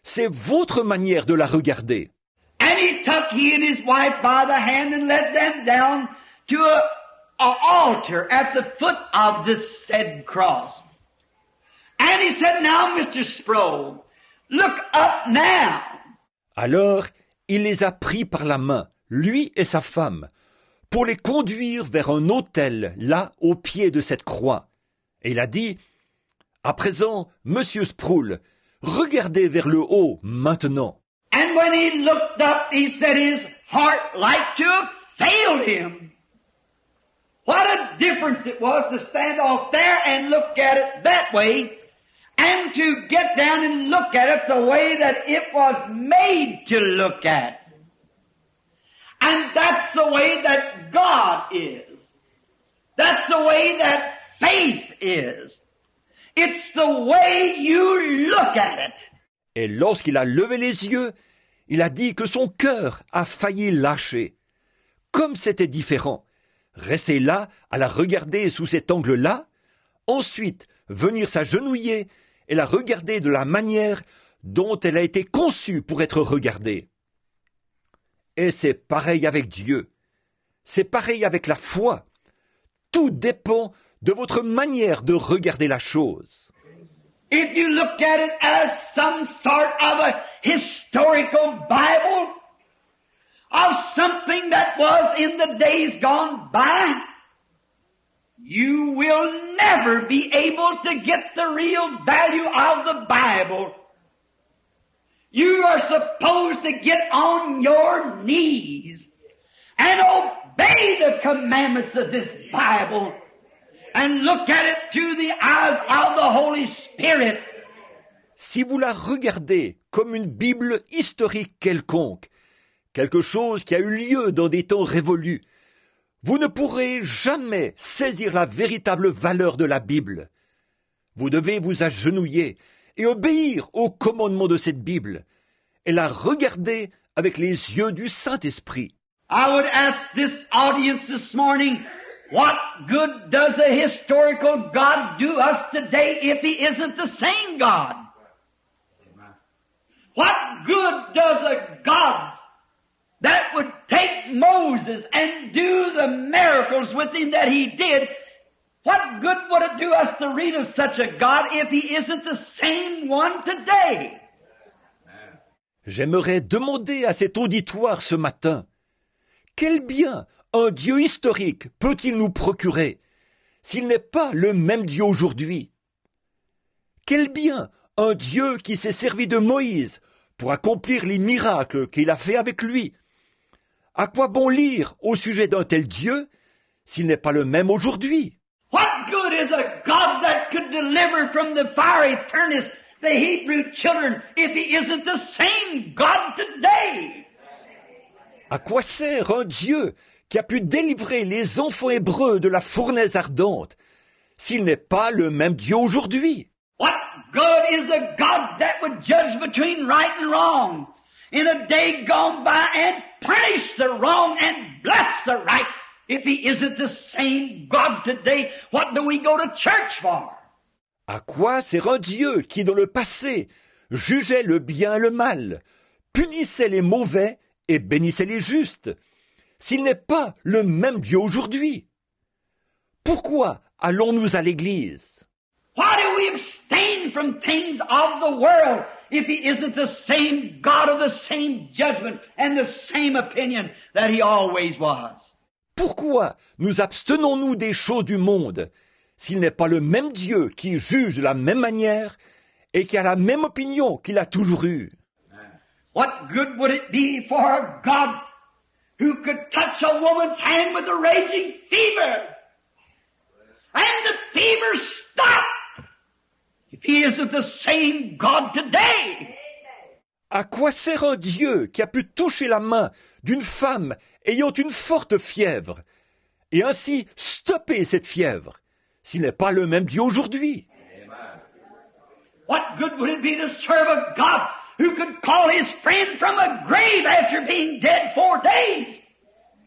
C'est votre manière de la regarder. And he and his wife by the hand and led them down to a altar at the foot of this said cross. And he said, "Now, Mr. Sproul, look up now." Alors, il les a pris par la main, lui et sa femme, pour les conduire vers un autel, là, au pied de cette croix. Et il a dit, « À présent, Monsieur Sproul, regardez vers le haut maintenant. » And when he looked up, he said his heart like to have failed him. What a difference it was to stand off there and look at it that way, and to get down and look at it the way that it was made to look at. And that's the way that God is. That's the way that faith is. It's the way you look at it. Et lorsqu'il a levé les yeux, il a dit que son cœur a failli lâcher. Comme c'était différent. Rester là, à la regarder sous cet angle-là, ensuite venir s'agenouiller et la regarder de la manière dont elle a été conçue pour être regardée. Et c'est pareil avec Dieu. C'est pareil avec la foi. Tout dépend de votre manière de regarder la chose. If you look at it as some sort of a historical Bible, of something that was in the days gone by, you will never be able to get the real value of the Bible. You are supposed to get on your knees and obey the commandments of this Bible and look at it through the eyes of the Holy Spirit. Si vous la regardez comme une Bible historique quelconque, quelque chose qui a eu lieu dans des temps révolus, vous ne pourrez jamais saisir la véritable valeur de la Bible. Vous devez vous agenouiller et obéir aux commandements de cette Bible et la regarder avec les yeux du Saint-Esprit. I would ask this audience this morning, what good does a historical God do us today if He isn't the same God? What good does a God that would take Moses and do the miracles with him that He did What good would it do us to read of such a God if He isn't the same one today? J'aimerais demander à cet auditoire ce matin, quel bien un Dieu historique peut-il nous procurer s'il n'est pas le même Dieu aujourd'hui? Quel bien un Dieu qui s'est servi de Moïse pour accomplir les miracles qu'il a fait avec lui? À quoi bon lire au sujet d'un tel Dieu s'il n'est pas le même aujourd'hui? What good is a God that could deliver from the fiery furnace the Hebrew children if He isn't the same God today? À quoi sert un Dieu qui a pu délivrer les enfants hébreux de la fournaise ardente s'il n'est pas le même Dieu aujourd'hui? What good is a God that would judge between right and wrong in a day gone by and punish the wrong and bless the right? If He isn't the same God today, what do we go to church for? À quoi sert un Dieu qui, dans le passé, jugeait le bien et le mal, punissait les mauvais et bénissait les justes, s'il n'est pas le même Dieu aujourd'hui? Pourquoi allons-nous à l'église? Why do we abstain from things of the world if He isn't the same God of the same judgment and the same opinion that He always was? Pourquoi nous abstenons-nous des choses du monde s'il n'est pas le même Dieu qui juge de la même manière et qui a la même opinion qu'il a toujours eue? What good would it be for a God who could touch a woman's hand with a raging fever and the fever stop if He isn't the same God today? À quoi sert un Dieu qui a pu toucher la main d'une femme ayant une forte fièvre et ainsi stopper cette fièvre s'il n'est pas le même Dieu aujourd'hui? What good would it be to serve a God who could call His friend from a grave after being dead 4 days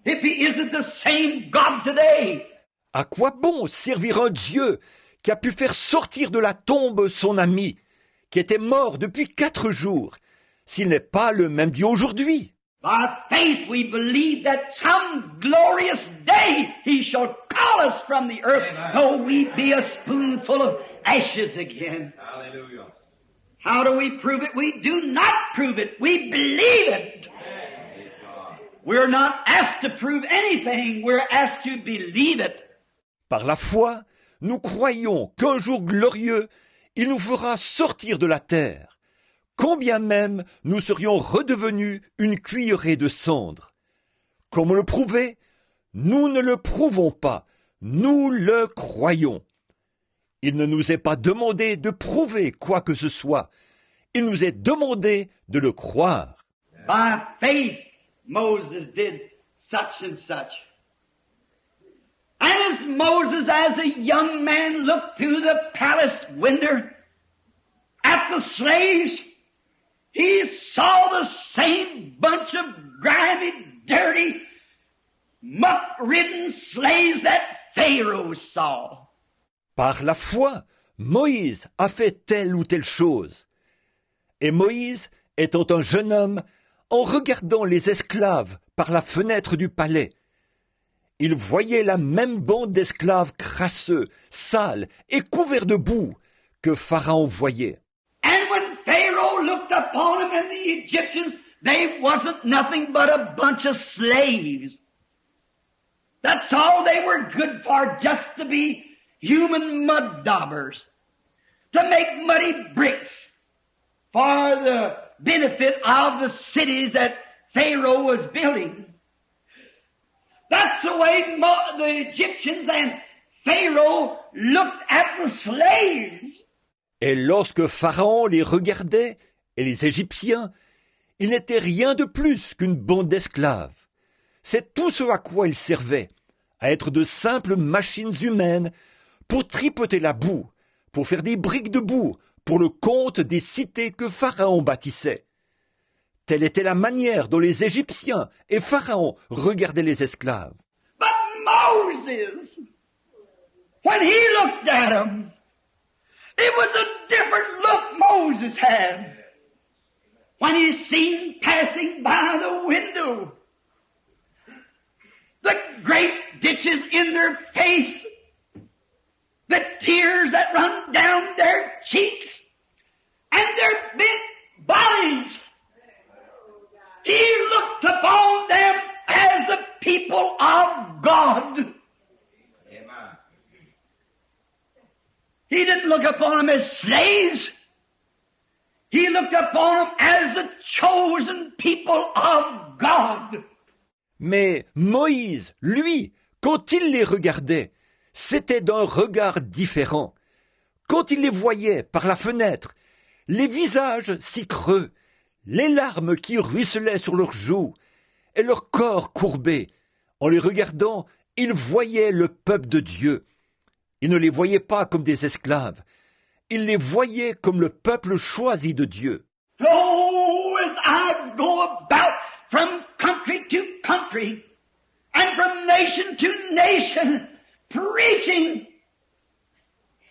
if He isn't the same God today? À quoi bon servir un Dieu qui a pu faire sortir de la tombe son ami qui était mort depuis 4 jours s'il n'est pas le même Dieu aujourd'hui? By faith we believe that some glorious day He shall call us from the earth, though we be a spoonful of ashes again. Hallelujah. How do we prove it? We do not prove it. We believe it. We're not asked to prove anything. We're asked to believe it. Par la foi, nous croyons qu'un jour glorieux, il nous fera sortir de la terre, combien même nous serions redevenus une cuillerée de cendre. Comment le prouver? Nous ne le prouvons pas, nous le croyons. Il ne nous est pas demandé de prouver quoi que ce soit, il nous est demandé de le croire. By faith, Moses did such and such. And as Moses, as a young man, looked through the palace window at the slaves, he saw the same bunch of grimy, dirty, muck-ridden slaves that Pharaoh saw. Par la foi, Moïse a fait telle ou telle chose. Et Moïse, étant un jeune homme, en regardant les esclaves par la fenêtre du palais, il voyait la même bande d'esclaves crasseux, sales et couverts de boue que Pharaon voyait. And when Pharaoh looked upon them and the Egyptians, they wasn't nothing but a bunch of slaves. That's all they were good for, just to be human mud daubers, to make muddy bricks for the benefit of the cities that Pharaoh was building. That's the way the Egyptians and Pharaoh looked at the slaves. Et lorsque Pharaon les regardait, et les Égyptiens, ils n'étaient rien de plus qu'une bande d'esclaves. C'est tout ce à quoi ils servaient, à être de simples machines humaines pour tripoter la boue, pour faire des briques de boue, pour le compte des cités que Pharaon bâtissait. Telle était la manière dont les Égyptiens et Pharaon regardaient les esclaves. But Moses, when he looked at them, it was a different look Moses had. When he seen passing by the window, the great ditches in their face, the tears that run down their cheeks, and their bent bodies. He looked upon them as the people of God. Amen. He didn't look upon them as slaves. He looked upon them as the chosen people of God. Mais Moïse, lui, quand il les regardait, c'était d'un regard différent. Quand il les voyait par la fenêtre, les visages si creux, les larmes qui ruisselaient sur leurs joues et leur corps courbé, en les regardant, il voyait le peuple de Dieu. Il ne les voyait pas comme des esclaves. Il les voyait comme le peuple choisi de Dieu. Oh, as I go about from country to country and from nation to nation preaching,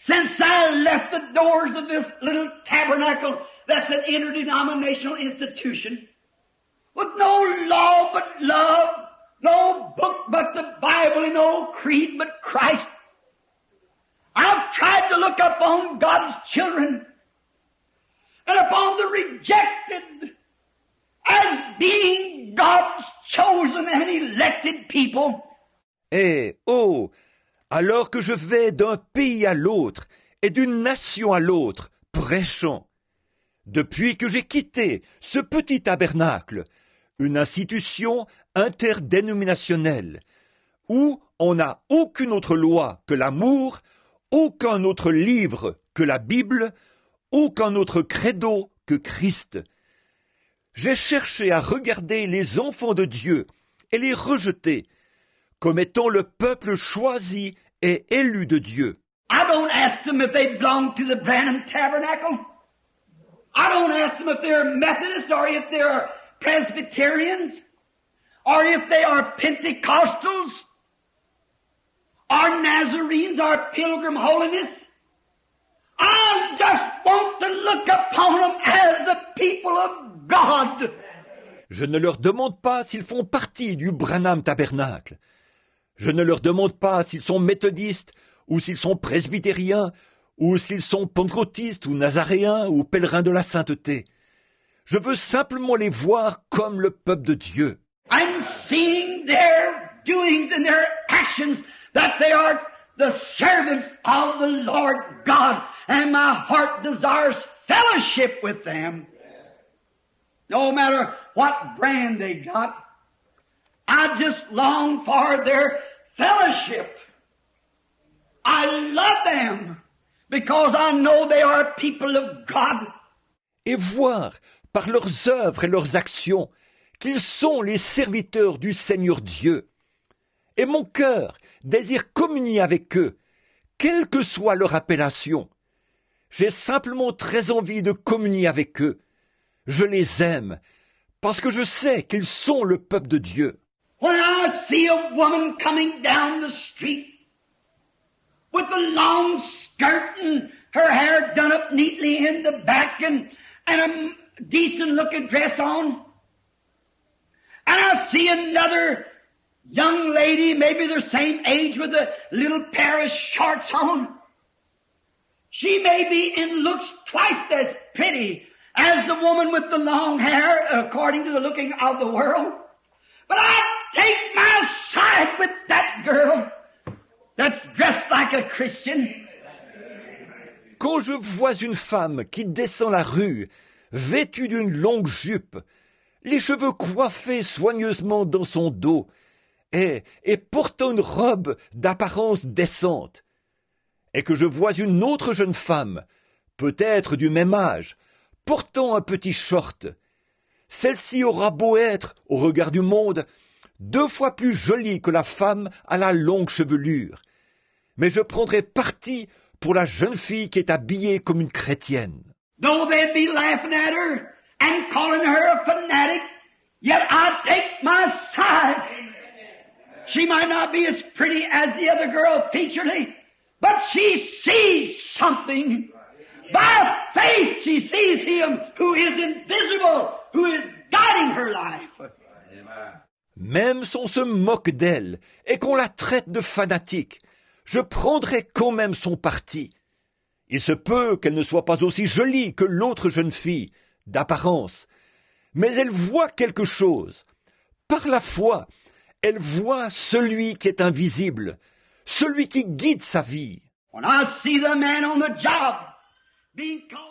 since I left the doors of this little tabernacle that's an interdenominational institution, with no law but love, no book but the Bible, and no creed but Christ, I've tried to look upon God's children and upon the rejected as being God's chosen and elected people. Et, oh, alors que je vais d'un pays à l'autre et d'une nation à l'autre, prêchant, depuis que j'ai quitté ce petit tabernacle, une institution interdénominationnelle, où on n'a aucune autre loi que l'amour, aucun autre livre que la Bible, aucun autre credo que Christ. J'ai cherché à regarder les enfants de Dieu et les rejeter comme étant le peuple choisi et élu de Dieu. I don't ask them if they belong to the Branham Tabernacle. I don't ask them if they're Methodists or if they're Presbyterians or if they are Pentecostals or Nazarenes or Pilgrim Holiness. I just want to look upon them as the people of God. Je ne leur demande pas s'ils font partie du Branham Tabernacle. Je ne leur demande pas s'ils sont méthodistes ou s'ils sont presbytériens ou s'ils sont pentecôtistes ou nazaréens ou pèlerins de la sainteté. Je veux simplement les voir comme le peuple de Dieu. I'm seeing their doings and their actions that they are the servants of the Lord God, and my heart desires fellowship with them. No matter what brand they got, I just long for their fellowship. I love them because I know they are people of God. Et voir par leurs œuvres et leurs actions qu'ils sont les serviteurs du Seigneur Dieu. Et mon cœur désire communier avec eux, quelle que soit leur appellation. J'ai simplement très envie de communier avec eux. Je les aime, parce que je sais qu'ils sont le peuple de Dieu. When I see a woman coming down the street with a long skirt and her hair done up neatly in the back and a decent looking dress on, and I see another young lady, maybe the same age, with a little pair of shorts on. She may be in looks twice as pretty as the woman with the long hair, according to the looking of the world. But I take my side with that girl that's dressed like a Christian. Quand je vois une femme qui descend la rue, vêtue d'une longue jupe, les cheveux coiffés soigneusement dans son dos, et portant une robe d'apparence décente, et que je vois une autre jeune femme, peut-être du même âge, portant un petit short, celle-ci aura beau être, au regard du monde, 2 fois plus jolie que la femme à la longue chevelure, mais je prendrai parti pour la jeune fille qui est habillée comme une chrétienne. Though they'd be laughing at her and calling her a fanatic, yet I take my side. She might not be as pretty as the other girl featurely, but she sees something. By faith she sees Him who is invisible, who is guiding her life. Même si on se moque d'elle et qu'on la traite de fanatique, je prendrai quand même son parti. Il se peut qu'elle ne soit pas aussi jolie que l'autre jeune fille, d'apparence, mais elle voit quelque chose. Par la foi, elle voit celui qui est invisible, celui qui guide sa vie. When I see the man on the job being called